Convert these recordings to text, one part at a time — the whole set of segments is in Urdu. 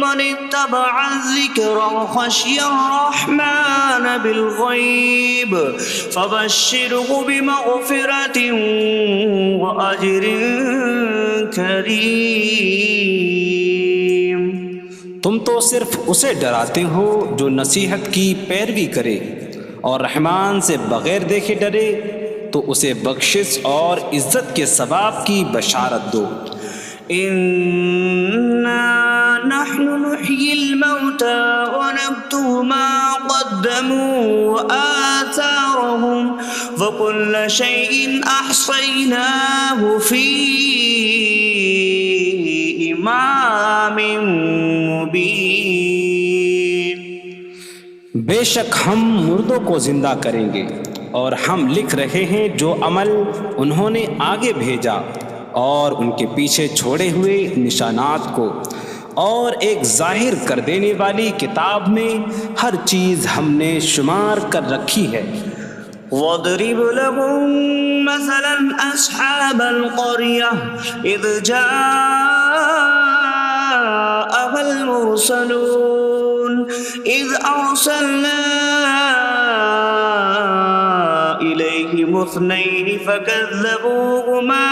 من اتبع الذكر وخشي الرحمن بالغيب فبشره بمغفرة وأجر كريم۔ تم تو صرف اسے ڈراتے ہو جو نصیحت کی پیروی کرے اور رحمان سے بغیر دیکھے ڈرے، تو اسے بخشش اور عزت کے ثواب کی بشارت دو۔ نحن نحيي الموتى ونكتب ما قدموا وآثارهم وكل شيء أحصيناه في إمام مبين۔ بے شک ہم مردوں کو زندہ کریں گے اور ہم لکھ رہے ہیں جو عمل انہوں نے آگے بھیجا اور ان کے پیچھے چھوڑے ہوئے نشانات کو، اور ایک ظاہر کر دینے والی کتاب میں ہر چیز ہم نے شمار کر رکھی ہے۔ وَاضْرِبْ لَهُم مَّثَلًا أَصْحَابَ الْقَرْيَةِ إِذْ جَاءَهَا الْمُرْسَلُونَ إِذْ أَرْسَلْنَا إِلَيْهِمْ اثنين فكذبوهما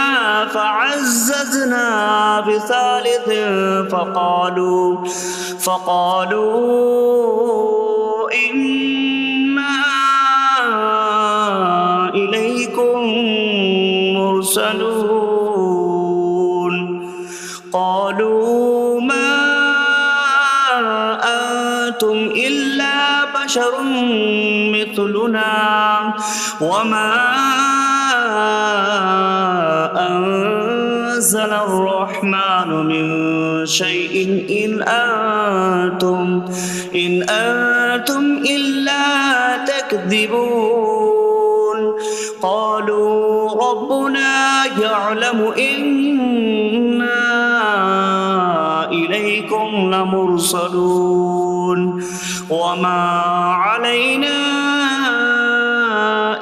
فعززنا بثالث فقالوا إنا إليكم مرسلون قالوا ما أنتم إلا بشر مثلنا وما أنزل الرحمن من شيء إن أنتم إلا تكذبون قالوا ربنا يعلم إنا إليكم لمرسلون وما علينا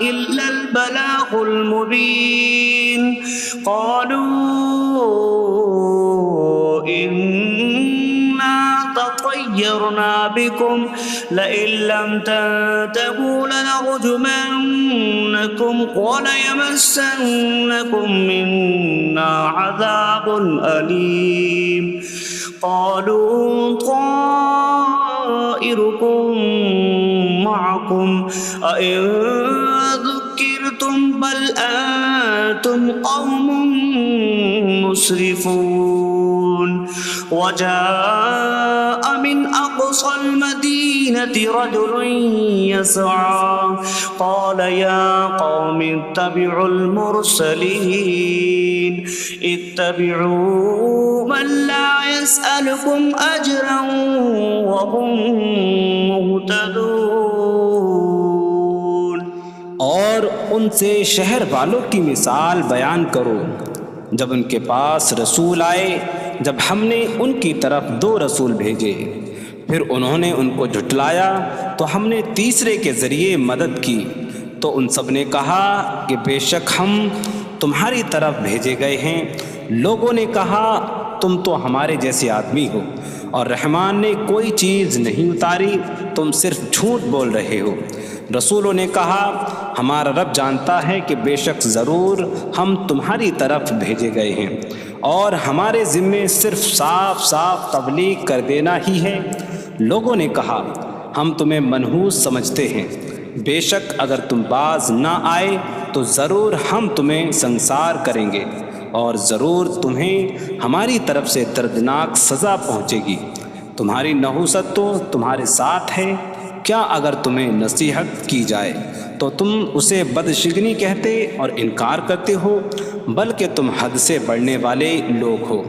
إلا البلاغ المبين قالوا إنا تطيرنا بكم لئن لم تنتهوا لنرجمنكم وليمسنكم منا عذاب أليم قالوا طائركم معكم أئن ذكرتم بل أنتم قوم مسرفون وجاء من أقصى المدينة رجل يسعى قال يا قوم اتبعوا المرسلين اتبعوا من لا يسألكم أجرا وهم مهتدون اور ان سے شہر والوں کی مثال بیان کرو جب ان کے پاس رسول آئے جب ہم نے ان کی طرف 2 رسول بھیجے پھر انہوں نے ان کو جھٹلایا تو ہم نے تیسرے کے ذریعے مدد کی تو ان سب نے کہا کہ بے شک ہم تمہاری طرف بھیجے گئے ہیں لوگوں نے کہا تم تو ہمارے جیسے آدمی ہو اور رحمان نے کوئی چیز نہیں اتاری تم صرف جھوٹ بول رہے ہو رسولوں نے کہا ہمارا رب جانتا ہے کہ بے شک ضرور ہم تمہاری طرف بھیجے گئے ہیں اور ہمارے ذمے صرف صاف صاف تبلیغ کر دینا ہی ہے لوگوں نے کہا ہم تمہیں منحوس سمجھتے ہیں بے شک اگر تم باز نہ آئے تو ضرور ہم تمہیں سنسار کریں گے اور ضرور تمہیں ہماری طرف سے دردناک سزا پہنچے گی تمہاری نحوست تو تمہارے ساتھ ہے کیا اگر تمہیں نصیحت کی جائے تو تم اسے بدشگنی کہتے اور انکار کرتے ہو بلکہ تم حد سے بڑھنے والے لوگ ہو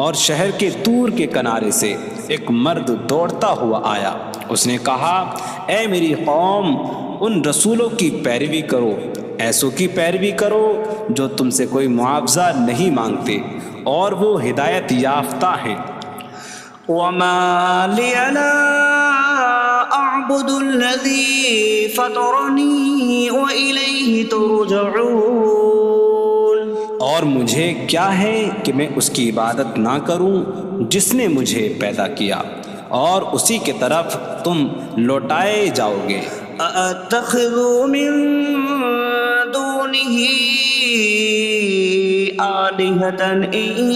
اور شہر کے دور کے کنارے سے ایک مرد دوڑتا ہوا آیا اس نے کہا اے میری قوم ان رسولوں کی پیروی کرو ایسوں کی پیروی کرو جو تم سے کوئی معاوضہ نہیں مانگتے اور وہ ہدایت یافتہ ہیں وما لي لا أعبد الذي فطرني وإليه ترجعون اور مجھے کیا ہے کہ میں اس کی عبادت نہ کروں جس نے مجھے پیدا کیا اور اسی کے طرف تم لوٹائے جاؤ گے أأتخذ من دونه آلهة إن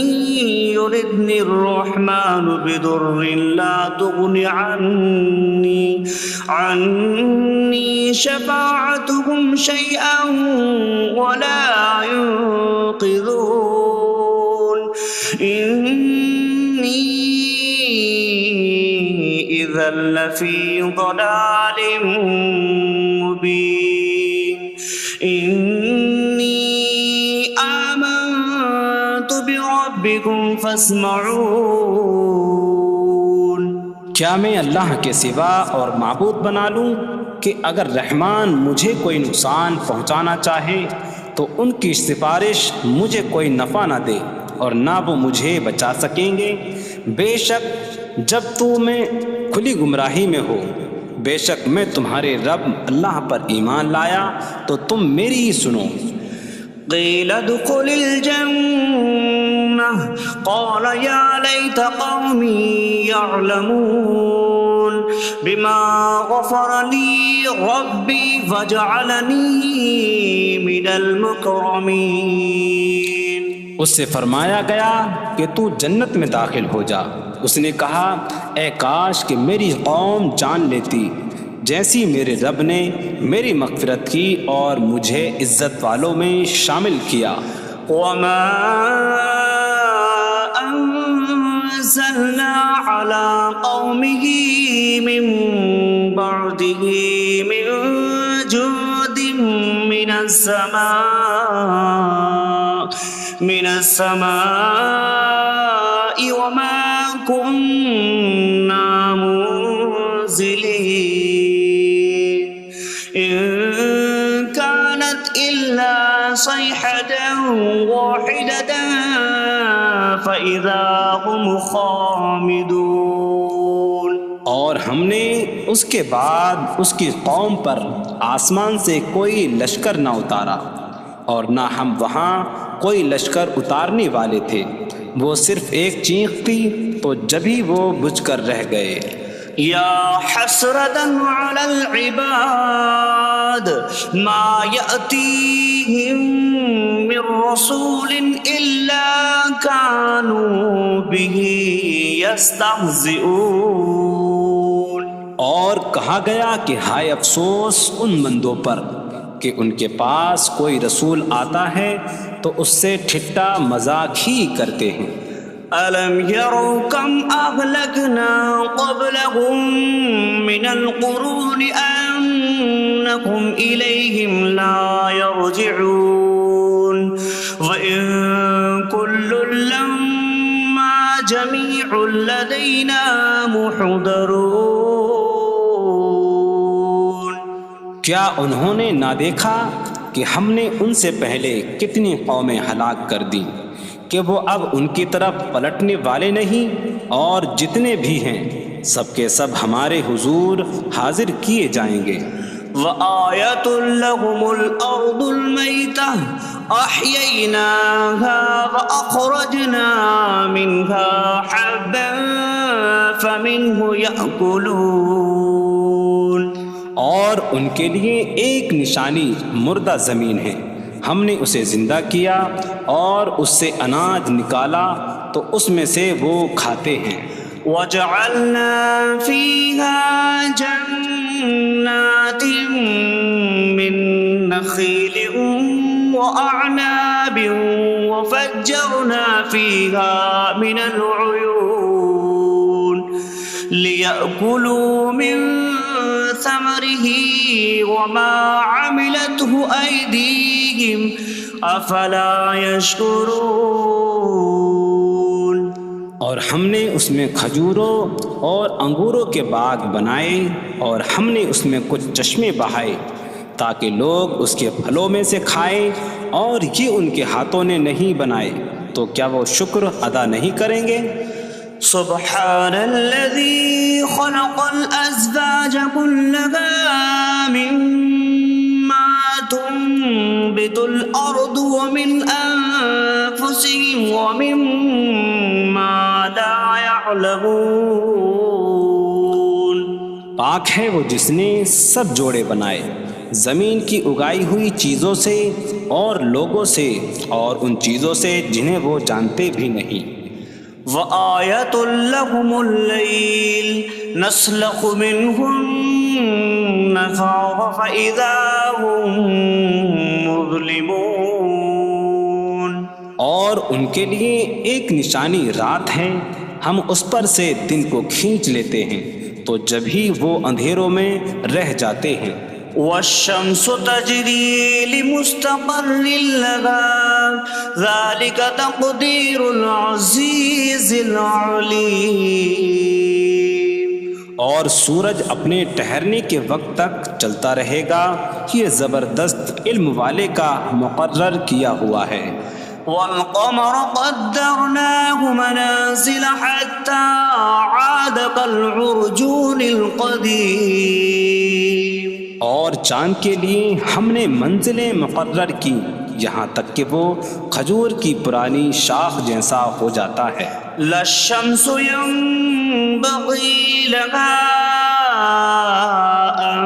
يردني الرحمن بضر لا تغن عني شفاعتهم شيئا ولا ينقذون إني إذا لفي ضلال مبين إني آمنت بربكم فاسمعون کیا میں اللہ کے سوا اور معبود بنا لوں کہ اگر رحمان مجھے کوئی نقصان پہنچانا چاہے تو ان کی سفارش مجھے کوئی نفع نہ دے اور نہ وہ مجھے بچا سکیں گے بے شک جب تو میں کھلی گمراہی میں ہو بے شک میں تمہارے رب اللہ پر ایمان لایا تو تم میری ہی سنو قيل ادخل الجنة قال يا ليت قومي يعلمون بما غفر لي ربي وجعلني من المكرمين. اس سے فرمایا گیا کہ تو جنت میں داخل ہو جا. اس نے کہا اے کاش کہ میری قوم جان لیتی جیسی میرے رب نے میری مغفرت کی اور مجھے عزت والوں میں شامل کیا. وما أنزلنا على قومه من بعده من جود من السماء وما كنا منزلين إن كانت إلا صيحة واحدة فإذا هم خامدون. اور ہم نے اس کے بعد اس کی قوم پر آسمان سے کوئی لشکر نہ اتارا اور نہ ہم وہاں کوئی لشکر اتارنے والے تھے. وہ صرف ایک چیخ تھی تو جبھی وہ بجھ کر رہ گئے. یا حسرة على العباد ما يأتيهم من رسول إلا كانوا به يستهزئون. اور کہا گیا کہ ہائے افسوس ان بندوں پر کہ ان کے پاس کوئی رسول آتا ہے تو اس سے ٹھٹا مذاق ہی کرتے ہیں. ألم يروا كم أهلكنا قبلهم من القرون أنكم إليهم لا يرجعون وإن كل لما جميع لدينا محضرون. کیا انہوں نے نہ دیکھا کہ ہم نے ان سے پہلے کتنی قومیں ہلاک کر دیں کہ وہ اب ان کی طرف پلٹنے والے نہیں، اور جتنے بھی ہیں سب کے سب ہمارے حضور حاضر کیے جائیں گے. وآیۃ لہم الارض المیتہ احییناہا واخرجنا منہا حبا فمنہ یأکلون. اور ان کے لیے ایک نشانی مردہ زمین ہے، ہم نے اسے زندہ کیا اور اس سے اناج نکالا تو اس میں سے وہ کھاتے ہیں. وَجَعَلْنَا فِيهَا جَنَّاتٍ مِّن نَخِيلٍ وَأَعْنَابٍ وَفَجَّرْنَا فِيهَا مِنَ الْعُيُونِ لِيَأْكُلُوا مِن ثَمَرِهِ وَمَا عَمِلَتْهُ أَيْدِيهِمْ أَفَلَا يَشْكُرُونَ. اور ہم نے اس میں کھجوروں اور انگوروں کے باغ بنائے اور ہم نے اس میں کچھ چشمے بہائے تاکہ لوگ اس کے پھلوں میں سے کھائیں، اور یہ ان کے ہاتھوں نے نہیں بنائے تو کیا وہ شکر ادا نہیں کریں گے؟ سبحان الذي خلق الأزواج كلها مما تنبت الأرض ومن أنفسهم ومما لا يعلمون. پاک ہے وہ جس نے سب جوڑے بنائے زمین کی اگائی ہوئی چیزوں سے اور لوگوں سے اور ان چیزوں سے جنہیں وہ جانتے بھی نہیں. وآیۃ لہم اللیل نسلخ منہ النہار فإذا هم مظلمون. اور ان کے لیے ایک نشانی رات ہے، ہم اس پر سے دن کو کھینچ لیتے ہیں تو جبھی وہ اندھیروں میں رہ جاتے ہیں. والشمس تجری لمستقر لها ذلك تقدیر العزیز العلیم. اور سورج اپنے ٹھہرنے کے وقت تک چلتا رہے گا، یہ زبردست علم والے کا مقرر کیا ہوا ہے. والقمر قدرناه منازل حتى عاد كالعرجون القديم. اور چاند کے لیے ہم نے منزلیں مقرر کی یہاں تک کہ وہ کھجور کی پرانی شاخ جیسا ہو جاتا ہے. لا الشمس ينبغي لها أن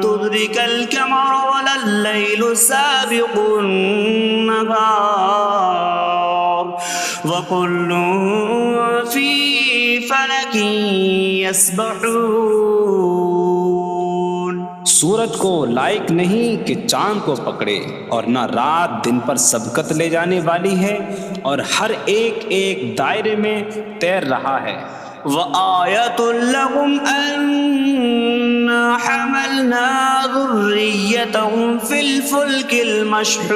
تدرك القمر ولا الليل سابق النهار وكل في فلك يسبحون. سورج کو لائق نہیں کہ چاند کو پکڑے، اور نہ رات دن پر سبقت لے جانے والی ہے، اور ہر ایک ایک دائرے میں تیر رہا ہے. وآية لهم أنا حملنا ذريتهم في الفلك المشحون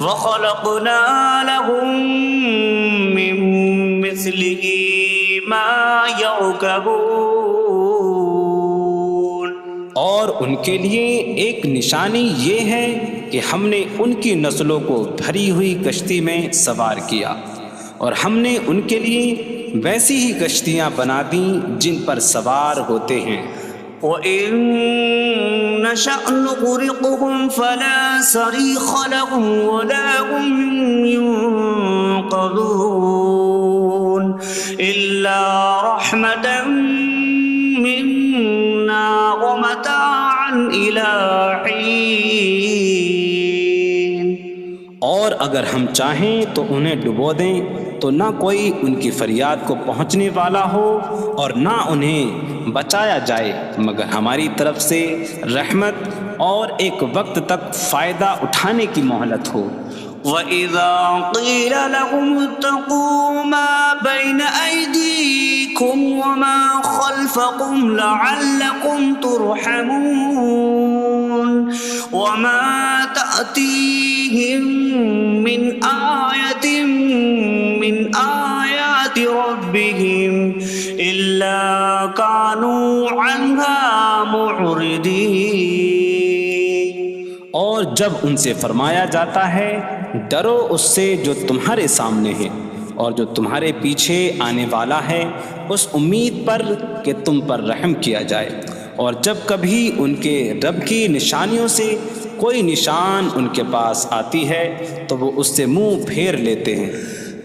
وخلقنا لهم من مثله ما يركبون. اور ان کے لیے ایک نشانی یہ ہے کہ ہم نے ان کی نسلوں کو بھری ہوئی کشتی میں سوار کیا، اور ہم نے ان کے لیے ویسی ہی کشتیاں بنا دیں جن پر سوار ہوتے ہیں. وَإِن نَّشَأْ نُغْرِقْهُمْ فَلَا صَرِيخَ لَهُمْ وَلَا هُمْ يُنقَذُونَ إِلَّا رَحْمَةً مِّنَّا وَمَتَاعًا إِلَىٰ حِينٍ. اور اگر ہم چاہیں تو انہیں ڈبو دیں تو نہ کوئی ان کی فریاد کو پہنچنے والا ہو اور نہ انہیں بچایا جائے مگر ہماری طرف سے رحمت اور ایک وقت تک فائدہ اٹھانے کی مہلت ہو. وَإِذَا قِيلَ لَهُمُ اتَّقُوا مَا بَيْنَ أَيْدِيكُمْ وَمَا خَلْفَكُمْ لَعَلَّكُمْ تُرْحَمُونَ وَمَا تَأْتِيهِمْ مِنْ آيَةٍ مِنْ آيَاتِ رَبِّهِمْ إِلَّا كَانُوا عَنْهَا مُعْرِضِينَ. اور جب ان سے فرمایا جاتا ہے ڈرو اس سے جو تمہارے سامنے ہے اور جو تمہارے پیچھے آنے والا ہے، اس امید پر کہ تم پر رحم کیا جائے، اور جب کبھی ان کے رب کی نشانیوں سے کوئی نشان ان کے پاس آتی ہے تو وہ اس سے منہ پھیر لیتے ہیں.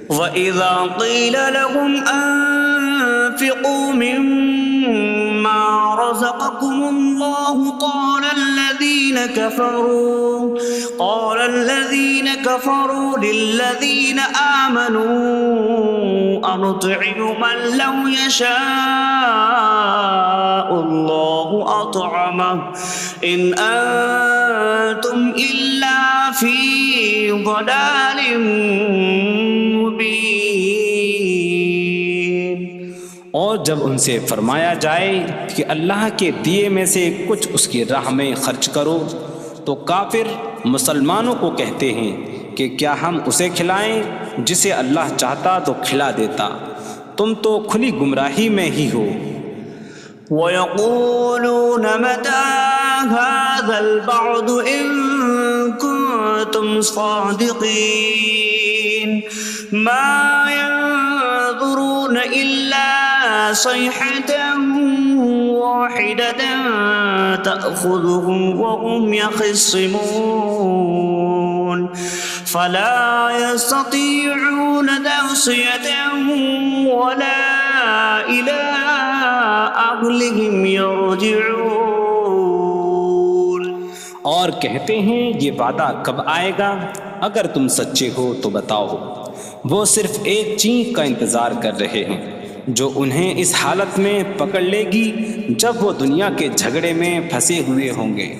وَإِذَا قِيلَ لَهُمْ أَنفِقُوا مِمَّا رَزَقَكُمُ اللَّهُ قَالَ الَّذِينَ كَفَرُوا لِلَّذِينَ آمَنُوا أَنُطْعِمُ مَن لَّوْ يَشَاءُ اللَّهُ أَطْعَمَهُ إِنْ أَنتُمْ إِلَّا فِي ضَلَالٍ مُّبِينٍ. اور جب ان سے فرمایا جائے کہ اللہ کے دیے میں سے کچھ اس کی راہ میں خرچ کرو تو کافر مسلمانوں کو کہتے ہیں کہ کیا ہم اسے کھلائیں جسے اللہ چاہتا تو کھلا دیتا، تم تو کھلی گمراہی میں ہی ہو. وَيَقُولُونَ مَتَىٰ هَٰذَا الْوَعْدُ إِن كُنتُمْ صَادِقِينَ مَا يَنظُرُونَ إِلَّا صَيْحَةً وَاحِدَةً تَأْخُذُهُمْ وَهُمْ يَخِصِّمُونَ فَلَا يَسْتَطِيعُونَ تَوْصِيَةً وَلَا إِلَىٰ أَهْلِهِمْ يَرْجِعُونَ. اور کہتے ہیں یہ وعدہ کب آئے گا؟ اگر تم سچے ہو تو بتاؤ. وہ صرف ایک چینک کا انتظار کر رہے ہیں جو انہیں اس حالت میں پکڑ لے گی جب وہ دنیا کے جھگڑے میں پھنسے ہوئے ہوں گے،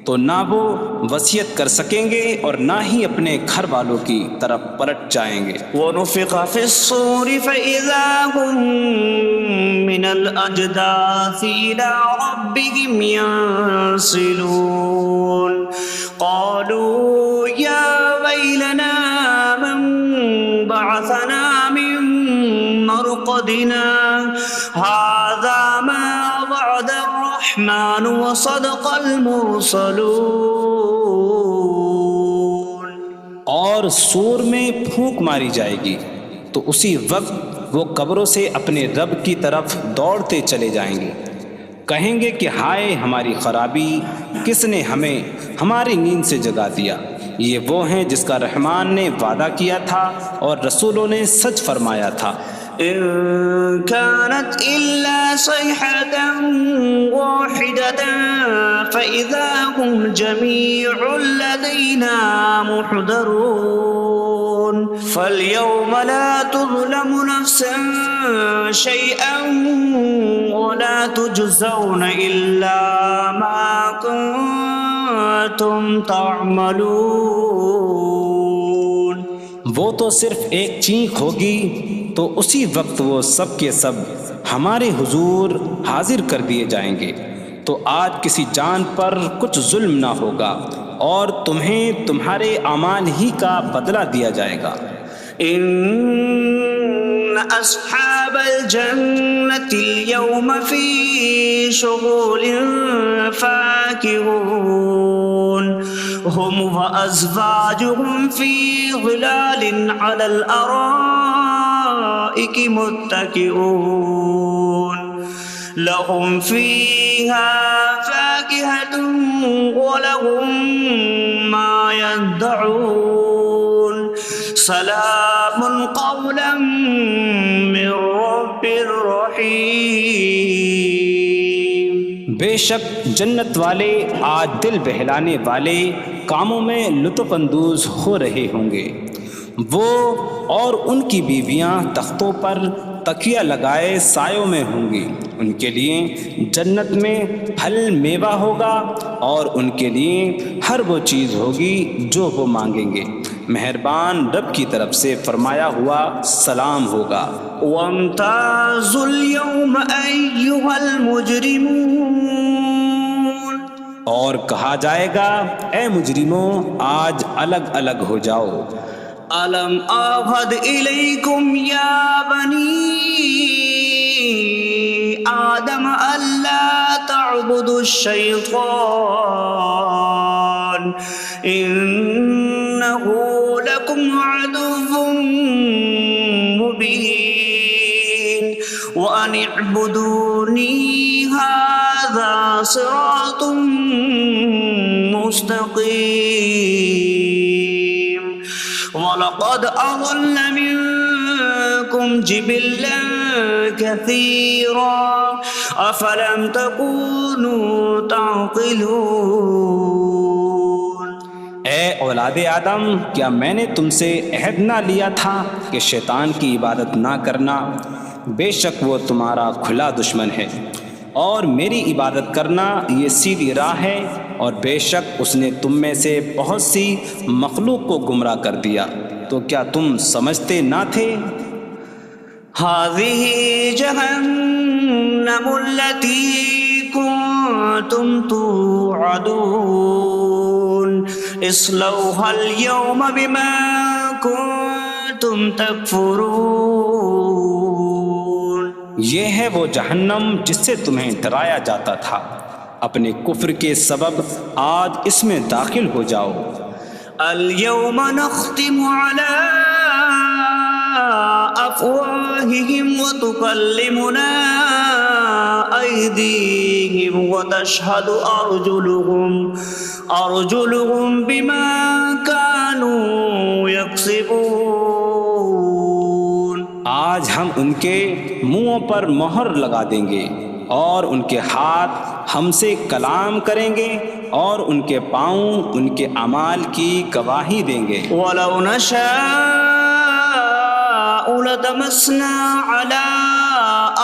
تو نہ وہ وصیت کر سکیں گے اور نہ ہی اپنے گھر والوں کی طرف پلٹ جائیں گے. وَنُفِخَ فِي الصُّورِ فَإِذَا هُم مِّنَ الْأَجْدَاثِ إِلَىٰ رَبِّهِمْ يَنسِلُونَ قَالُوا يَا وَيْلَنَا مَن بَعَثَنَا مِن مَّرْقَدِنَا هَٰذَا مَا وَعَدَ الرَّحْمَٰنُ وَصَدَقَ الْمُرْسَلُونَ. اور سور میں پھونک ماری جائے گی تو اسی وقت وہ قبروں سے اپنے رب کی طرف دوڑتے چلے جائیں گے، کہیں گے کہ ہائے ہماری خرابی، کس نے ہمیں ہماری نیند سے جگا دیا. یہ وہ ہیں جس کا رحمان نے وعدہ کیا تھا اور رسولوں نے سچ فرمایا تھا. إن كانت إلا صيحة واحدة فإذا هم جميع لدينا محضرون فاليوم لا تظلم نفس شيئا ولا تجزون إلا ما كنتم تعملون. وہ تو صرف ایک چینخ ہوگی تو اسی وقت وہ سب کے سب ہمارے حضور حاضر کر دیے جائیں گے. تو آج کسی جان پر کچھ ظلم نہ ہوگا اور تمہیں تمہارے اعمال ہی کا بدلہ دیا جائے گا. إن أصحاب الجنة اليوم في شغل فاكهون هم وأزواجهم في ظلال على الأرائك متكئون لهم فيها فاكهة ولهم ما يدعون سلام قولا من رب رحیم. بے شک جنت والے آج دل بہلانے والے کاموں میں لطف اندوز ہو رہے ہوں گے. وہ اور ان کی بیویاں تختوں پر تکیہ لگائے سایوں میں ہوں گی. ان کے لیے جنت میں پھل میوہ ہوگا اور ان کے لیے ہر وہ چیز ہوگی جو وہ مانگیں گے. مہربان رب کی طرف سے فرمایا ہوا سلام ہوگا. وامتازوا اليوم أيها المجرمون. اور کہا جائے گا اے مجرموں آج الگ الگ ہو جاؤ. ألم أعهد إليكم يا بني آدم ألا تعبدوا الشيطان إنه لكم عدو مبين وأن اعبدوني هذا صراط مستقيم. وَلَقَدْ أَضَلَّ مِنكُمْ جِبِلًّا كَثِيرًا أَفَلَمْ تَكُونُوا تَعْقِلُونَ. اے اولاد آدم کیا میں نے تم سے عہد نہ لیا تھا کہ شیطان کی عبادت نہ کرنا؟ بے شک وہ تمہارا کھلا دشمن ہے اور میری عبادت کرنا یہ سیدھی راہ ہے. اور بے شک اس نے تم میں سے بہت سی مخلوق کو گمراہ کر دیا. تو کیا تم سمجھتے نہ تھے؟ هذه جهنم التي كنتم توعدون اصلوها اليوم بما كنتم تكفرون. یہ ہے وہ جہنم جس سے تمہیں ڈرایا جاتا تھا. اپنے کفر کے سبب آج اس میں داخل ہو جاؤ. اليوم نختم على أفواههم وتكلمنا أيديهم وتشهد أرجلهم بما كانوا يكسبون. آج ہم ان کے منہوں پر مہر لگا دیں گے اور ان کے ہاتھ ہم سے کلام کریں گے اور ان کے پاؤں ان کے اعمال کی گواہی دیں گے. وَلَوْ نَشَاءُ لَطَمَسْنَا عَلَىٰ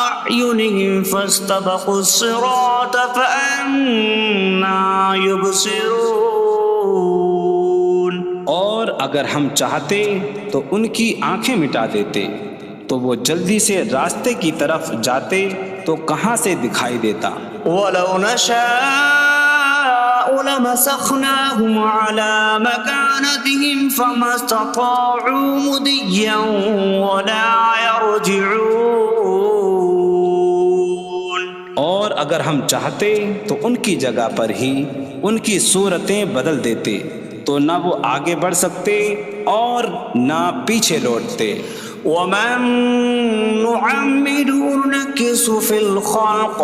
أَعْيُنِهِمْ فَاسْتَبَقُوا الصِّرَاطَ فَأَنَّىٰ يُبْصِرُونَ. اور اگر ہم چاہتے تو ان کی آنکھیں مٹا دیتے تو وہ جلدی سے راستے کی طرف جاتے تو کہاں سے دکھائی دیتا. وَلَوْ نَشَاءُ لَمَسَخْنَاهُمْ عَلَىٰ مَكَانَتِهِمْ فَمَا اسْتَطَاعُوا مُضِيًّا وَلَا يَرْجِعُونَ. اور اگر ہم چاہتے تو ان کی جگہ پر ہی ان کی صورتیں بدل دیتے تو نہ وہ آگے بڑھ سکتے اور نہ پیچھے لوٹتے. وَمَن نُعَمِّرْهُ نُنَكِّسْهُ فِي الْخَلْقِ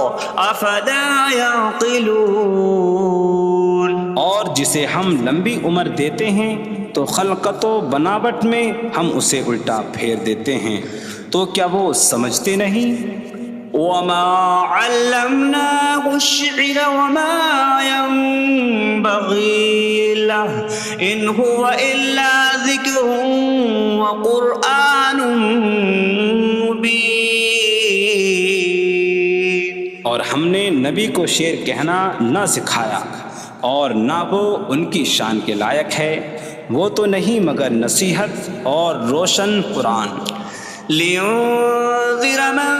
أَفَلَا يَعْقِلُونَ. اور جسے ہم لمبی عمر دیتے ہیں تو خلقت و بناوٹ میں ہم اسے الٹا پھیر دیتے ہیں. تو کیا وہ سمجھتے نہیں؟ وما علمناه الشعر وما ينبغي له إن هو إلا ذكر وقرآن مبين. اور ہم نے نبی کو شعر کہنا نہ سکھایا اور نہ وہ ان کی شان کے لائق ہے، وہ تو نہیں مگر نصیحت اور روشن قرآن. لينذر من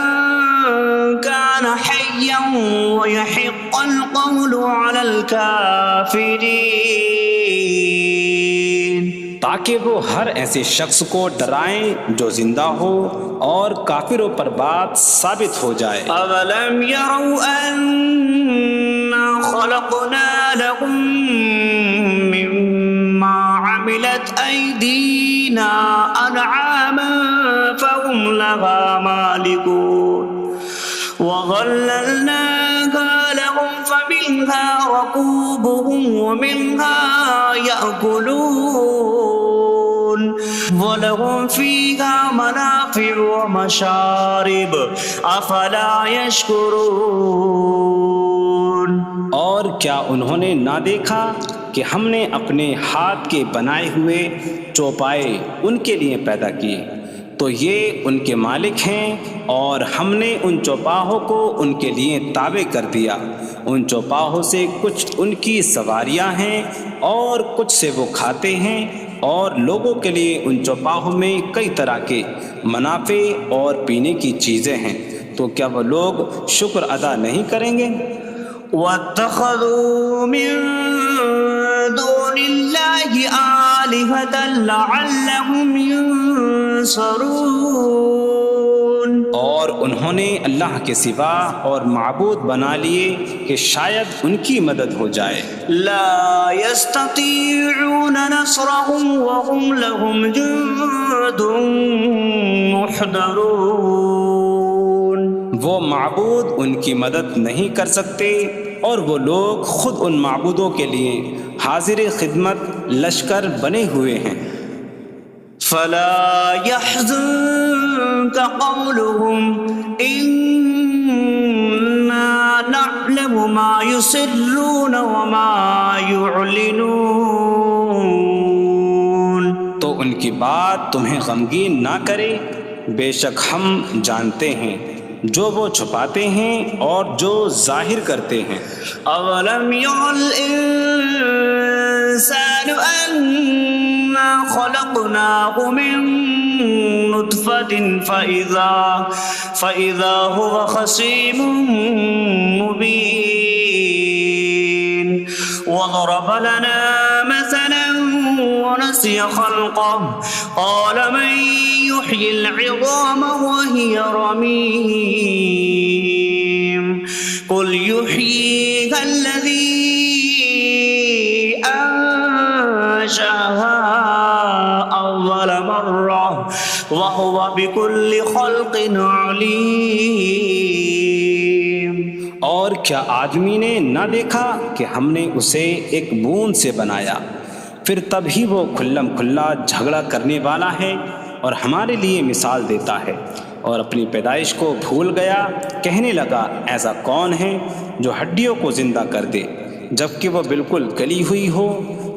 كان حيا ويحق القول على الكافرين. تاکہ وہ ہر ایسے شخص کو ڈرائیں جو زندہ ہو اور کافروں پر بات ثابت ہو جائے. أولم يروا أنا خلقنا لهم مما عملت أيدينا أنعاما فهم لها مالكون وظللناها لهم فمنها ركوبهم ومنها يأكلون وَلَهُمْ فِيهَا مَنَافِعُ وَمَشَارِبُ أَفَلَا يَشْكُرُونَ. اور کیا انہوں نے نہ دیکھا کہ ہم نے اپنے ہاتھ کے بنائے ہوئے چوپائے ان کے لیے پیدا کیے، تو یہ ان کے مالک ہیں، اور ہم نے ان چوپاہوں کو ان کے لیے تابع کر دیا. ان چوپاہوں سے کچھ ان کی سواریاں ہیں اور کچھ سے وہ کھاتے ہیں، اور لوگوں کے لیے ان چوپاہوں میں کئی طرح کے منافع اور پینے کی چیزیں ہیں. تو کیا وہ لوگ شکر ادا نہیں کریں گے؟ وَاتَّخَذُوا مِن دُونِ اللَّهِ آلِهَةً لَعَلَّهُمْ يُنصَرُونَ. اور انہوں نے اللہ کے سوا اور معبود بنا لیے کہ شاید ان کی مدد ہو جائے. لا يستطيعون نصرهم وهم لهم جند محضرون. وہ معبود ان کی مدد نہیں کر سکتے، اور وہ لوگ خود ان معبودوں کے لیے حاضر خدمت لشکر بنے ہوئے ہیں. فلا يحزنك قولهم إنا نعلم ما يسرون وما يعلنون. تو ان کی بات تمہیں غمگین نہ کرے، بے شک ہم جانتے ہیں جو وہ چھپاتے ہیں اور جو ظاہر کرتے ہیں. اولم ير الانسان انا خلقناه من نطفة فإذا هو خصيم مبين. وضرب لنا مثلا ونسي خلقه قال من يحيي العظام وهي رميم قل يحييها الذي أنشأها أول مرة وهو بكل خلق عليم. اور کیا آدمی نے نہ دیکھا کہ ہم نے اسے ایک بوند سے بنایا، پھر تب ہی وہ کھلم کھلا جھگڑا کرنے والا ہے اور ہمارے لیے مثال دیتا ہے. اور اپنی پیدائش کو بھول گیا، کہنے لگا ایسا کون ہے جو ہڈیوں کو زندہ کر دے جبکہ وہ بالکل گلی ہوئی ہو.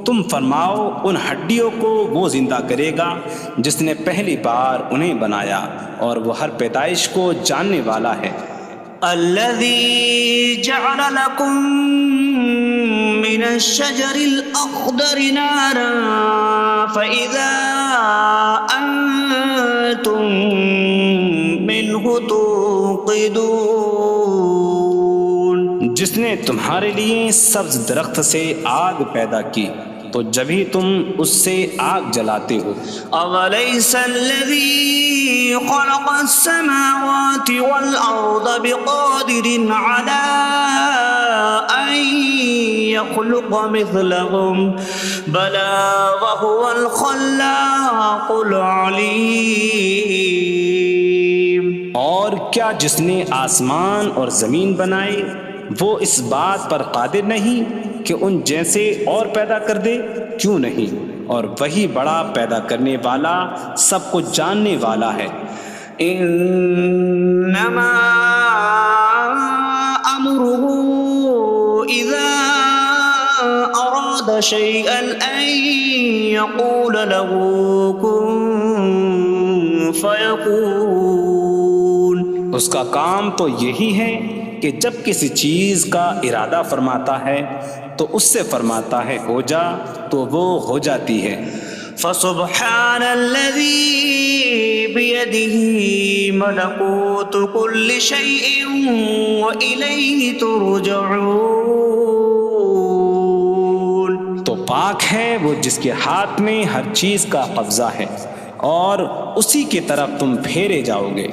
تم فرماؤ ان ہڈیوں کو وہ زندہ کرے گا جس نے پہلی بار انہیں بنایا، اور وہ ہر پیدائش کو جاننے والا ہے. الذي جعل لكم من الشجر الأخضر نارا فإذا أنتم منه توقدون. جس نے تمہارے لیے سبز درخت سے آگ پیدا کی تو جبھی تم اس سے آگ جلاتے ہو. أوليس الذي خلق السماوات والأرض بقادر على أن يخلق مثلهم بلى وهو الخلاق العليم. اور کیا جس نے آسمان اور زمین بنائے وہ اس بات پر قادر نہیں کہ ان جیسے اور پیدا کر دے؟ کیوں نہیں، اور وہی بڑا پیدا کرنے والا سب کو جاننے والا ہے. إنما أمره إذا أراد شيئا أن يقول له كن فيكون. اس کا کام تو یہی ہے کہ جب کسی چیز کا ارادہ فرماتا ہے تو اس سے فرماتا ہے ہو جا، تو وہ ہو جاتی ہے. فسبحان الذي بيده ملكوت كل شيء وإليه ترجعون. تو پاک ہے وہ جس کے ہاتھ میں ہر چیز کا قبضہ ہے اور اسی کی طرف تم پھیرے جاؤ گے.